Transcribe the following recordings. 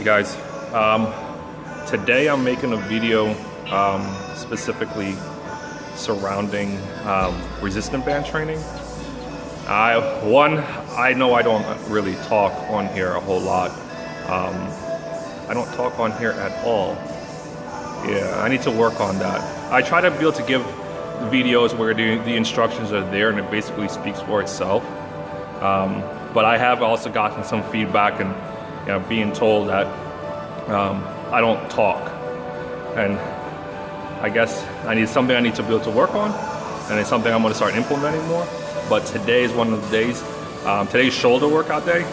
Guys, today I'm making a video specifically surrounding resistant band training. I know I don't really talk on here a whole lot. I don't talk on here at all. Yeah, I need to work on that. I try to be able to give videos where the instructions are there and it basically speaks for itself. But I have also gotten some feedback and being told that I don't talk, and I guess I need to be able to work on, and it's something I'm going to start implementing more. But today is one of the days. Today's shoulder workout day,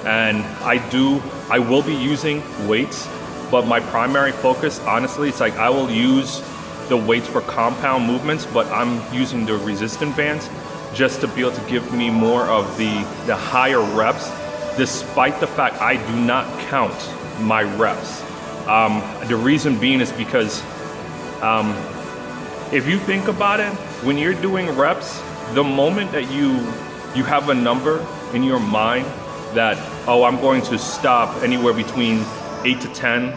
and I will be using weights, but my primary focus, honestly, it's like I will use the weights for compound movements, but I'm using the resistant bands just to be able to give me more of the higher reps, despite the fact I do not count my reps. The reason being is because if you think about it, when you're doing reps, the moment that you have a number in your mind that, oh, I'm going to stop anywhere between 8 to 10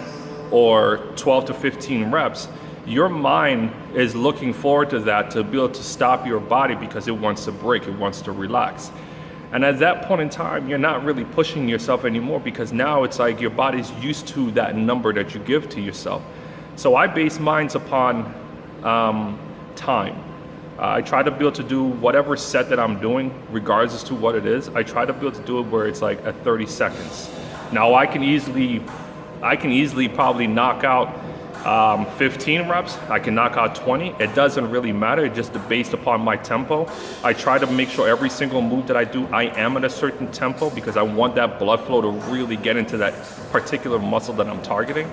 or 12 to 15 reps, your mind is looking forward to that, to be able to stop your body because it wants to break, it wants to relax. And at that point in time, you're not really pushing yourself anymore, because now it's like your body's used to that number that you give to yourself. So I base mine upon time. I try to be able to do whatever set that I'm doing, regardless as to what it is. I try to be able to do it where it's like at 30 seconds. Now I can easily probably knock out 15 reps, I can knock out 20. It doesn't really matter, just based upon my tempo. I try to make sure every single move that I do, I am at a certain tempo, because I want that blood flow to really get into that particular muscle that I'm targeting.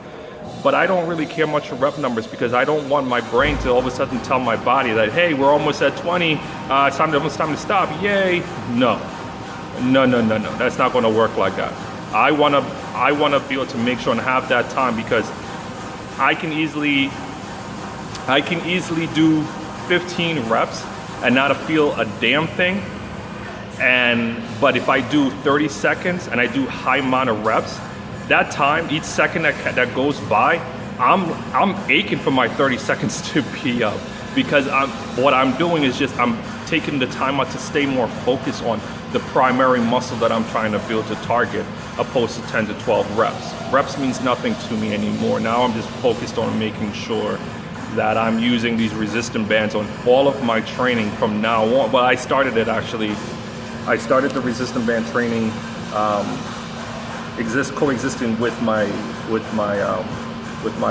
But I don't really care much for rep numbers, because I don't want my brain to all of a sudden tell my body that, hey, we're almost at 20, it's time to stop, yay. No, that's not gonna work like that. I wanna be able to make sure and have that time, because I can easily do 15 reps and not feel a damn thing. But if I do 30 seconds and I do high amount of reps, that time, each second that goes by, I'm aching for my 30 seconds to be up, because what I'm doing is just I'm taking the time out to stay more focused on the primary muscle that I'm trying to build to target, opposed to 10 to 12 reps. Reps means nothing to me anymore. Now I'm just focused on making sure that I'm using these resistant bands on all of my training from now on. Well, I started the resistant band training coexisting with my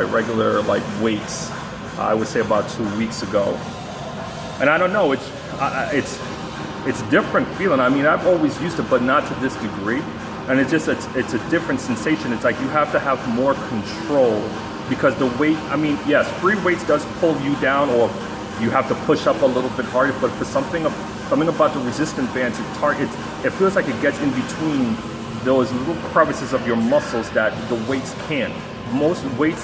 regular like weights. I would say about 2 weeks ago, and I don't know, it's different feeling. I mean, I've always used it, but not to this degree. And it's a different sensation. It's like you have to have more control, because the weight, I mean, yes, free weights does pull you down, or you have to push up a little bit harder, but for something about the resistant bands, it feels like it gets in between those little crevices of your muscles that the weights can't. Most weights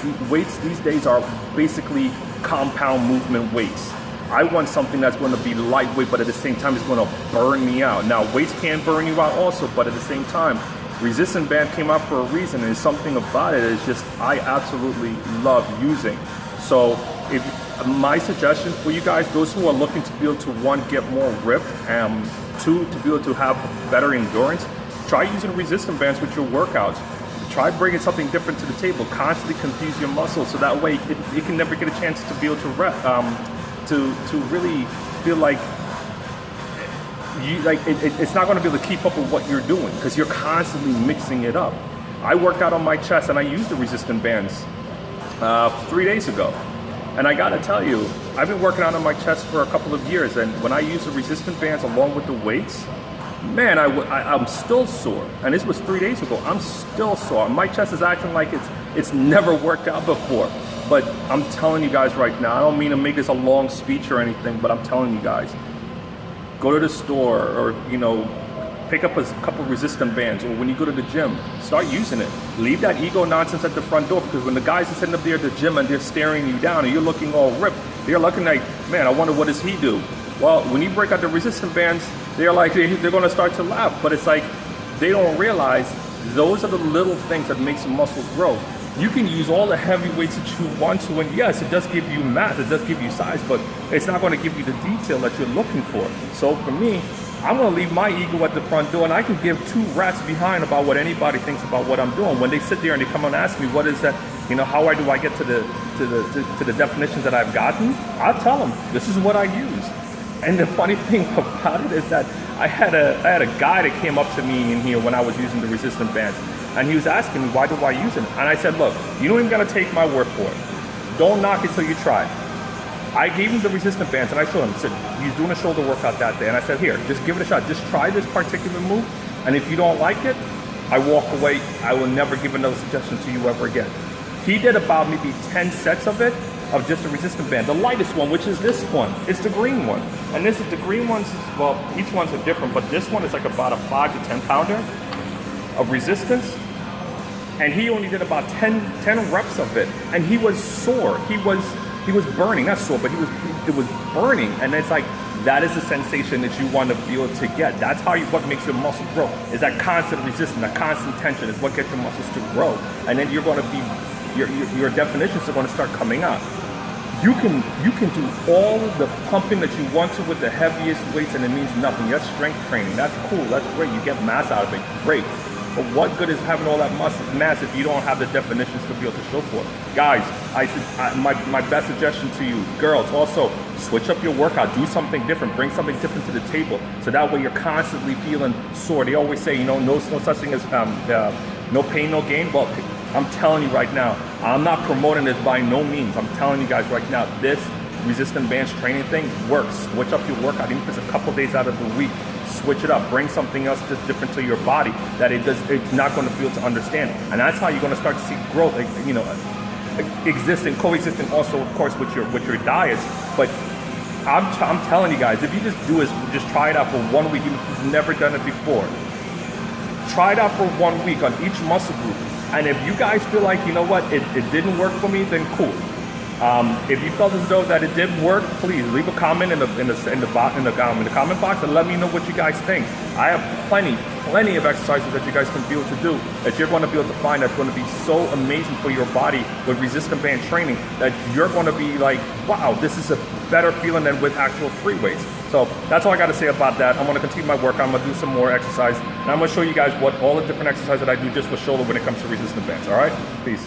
these days are basically compound movement weights. I want something that's going to be lightweight, but at the same time it's going to burn me out. Now, weights can burn you out also, but at the same time, resistant band came out for a reason, and there's something about it is just I absolutely love using. So my suggestion for you guys, those who are looking to be able to, one, get more ripped, and two, to be able to have better endurance, try using resistant bands with your workouts. Try bringing something different to the table. Constantly confuse your muscles, so that way it can never get a chance to be able to rep. To really feel like it's not going to be able to keep up with what you're doing, because you're constantly mixing it up. I worked out on my chest and I used the resistant bands 3 days ago, and I gotta tell you, I've been working out on my chest for a couple of years, and when I use the resistant bands along with the weights, man, I'm still sore. And this was 3 days ago. I'm still sore. My chest is acting like it's never worked out before. But I'm telling you guys right now, I don't mean to make this a long speech or anything, but I'm telling you guys, go to the store, or pick up a couple resistant bands, or when you go to the gym, start using it. Leave that ego nonsense at the front door, because when the guys are sitting up there at the gym and they're staring you down and you're looking all ripped, they're looking like, man, I wonder what does he do? Well, when you break out the resistant bands, they're going to start to laugh, but it's like they don't realize Those are the little things that makes a muscle grow. You can use all the heavy weights that you want to, and yes, it does give you mass, it does give you size, but it's not going to give you the detail that you're looking for. So for me, I'm going to leave my ego at the front door, and I can give 2 rats behind about what anybody thinks about what I'm doing. When they sit there and they come and ask me, what is that, how do I get to the definitions that I've gotten, I'll tell them, this is what I use. And the funny thing about it is that I had a guy that came up to me in here when I was using the resistant bands, and he was asking me, why do I use it? And I said, look, you don't even got to take my word for it. Don't knock it till you try it. I gave him the resistant bands, and I showed him. Said he's doing a shoulder workout that day, and I said, here, just give it a shot. Just try this particular move, and if you don't like it, I walk away. I will never give another suggestion to you ever again. He did about maybe 10 sets of it, of just the resistant band. The lightest one, which is this one, it's the green one. And this is the green ones, well, each one's are different, but this one is like about a 5 to 10 pounder of resistance. And he only did about 10 reps of it, and he was sore. He was burning, not sore, but it was burning. And it's like, that is the sensation that you want to be able to get. That's what makes your muscle grow, is that constant resistance, that constant tension is what gets your muscles to grow. And then you're going to be, your definitions are going to start coming out. You can do all the pumping that you want to with the heaviest weights, and it means nothing. That's strength training. That's cool. That's great. You get mass out of it. Great. But what good is having all that mass if you don't have the definitions to be able to show for it? Guys, my best suggestion to you, girls, also switch up your workout. Do something different. Bring something different to the table. So that way you're constantly feeling sore. They always say, no such thing as no pain, no gain. Well, I'm telling you right now, I'm not promoting this by no means. I'm telling you guys right now, this resistant bands training thing works. Switch up your workout, even if it's a couple days out of the week. Switch it up. Bring something else that's different to your body that it's not going to be able to understand. And that's how you're going to start to see growth, coexisting also, of course, with your diets. But I'm telling you guys, if you just try it out for 1 week, even if you've never done it before, try it out for 1 week on each muscle group. And if you guys feel like, you know what, it didn't work for me, then cool. If you felt as though that it did work, please leave a comment in the comment box and let me know what you guys think. I have plenty of exercises that you guys can be able to do that you're going to be able to find that's going to be so amazing for your body with resistant band training that you're going to be like, wow, this is a better feeling than with actual free weights. So that's all I got to say about that. I'm going to continue my work. I'm going to do some more exercise, and I'm going to show you guys what all the different exercises that I do just for shoulder when it comes to resistant bands. All right, peace.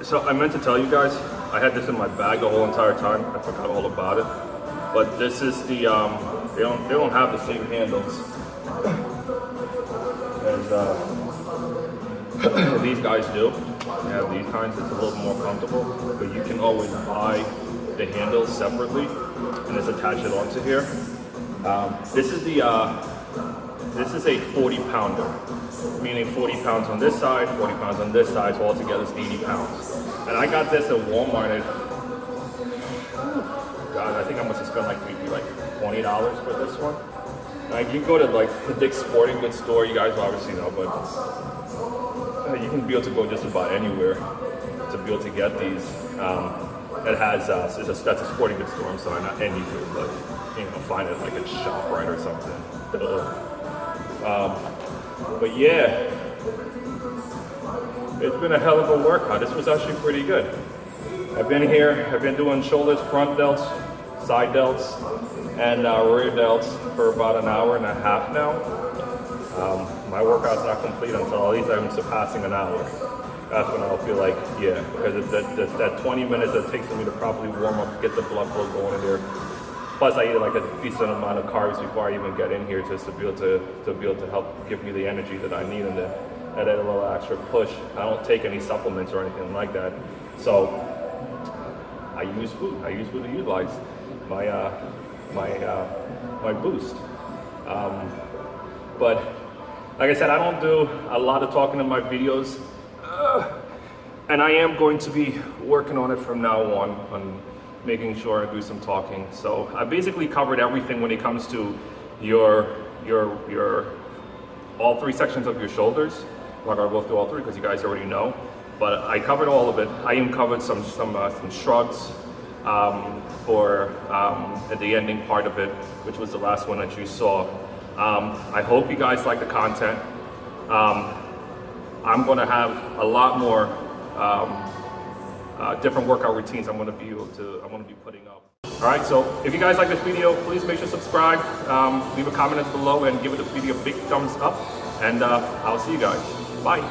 So I meant to tell you guys, I had this in my bag the whole entire time. I forgot all about it. But this is the they don't have the same handles as these guys do. They have these kinds. It's a little more comfortable, but you can always buy the handles separately and just attach it onto here. This is a 40 pounder, meaning 40 pounds on this side, 40 pounds on this side, so altogether it's 80 pounds. And I got this at Walmart. God, I think I must have spent like maybe like $20 for this one. Now you can go to like the Dick's Sporting Goods store, you guys obviously know, but you can be able to go just about anywhere to be able to get these. It has that's a sporting goods store, I'm sorry, not anywhere, but you know, find it like at ShopRite or something. But yeah, it's been a hell of a workout. This was actually pretty good. I've been here, I've been doing shoulders, front delts, side delts, and rear delts for about an hour and a half now. My workout's not complete until at least I'm surpassing an hour. That's when I'll feel like, yeah, because it's that 20 minutes that it takes for me to properly warm up, get the blood flow going in there. Plus, I eat like a decent amount of carbs before I even get in here, just to be able to help give me the energy that I need and add a little extra push. I don't take any supplements or anything like that, so I use food. I use food to utilize my boost. But like I said, I don't do a lot of talking in my videos, and I am going to be working on it from now on making sure I do some talking. So I basically covered everything when it comes to your all three sections of your shoulders. I'm not gonna go through all three because you guys already know, but I covered all of it. I even covered some shrugs for at the ending part of it, which was the last one that you saw. I hope you guys like the content. I'm gonna have a lot more different workout routines I'm gonna be putting up. All right, so if you guys like this video, please make sure to subscribe, leave a comment below, and give the video a big thumbs up. And I'll see you guys. Bye.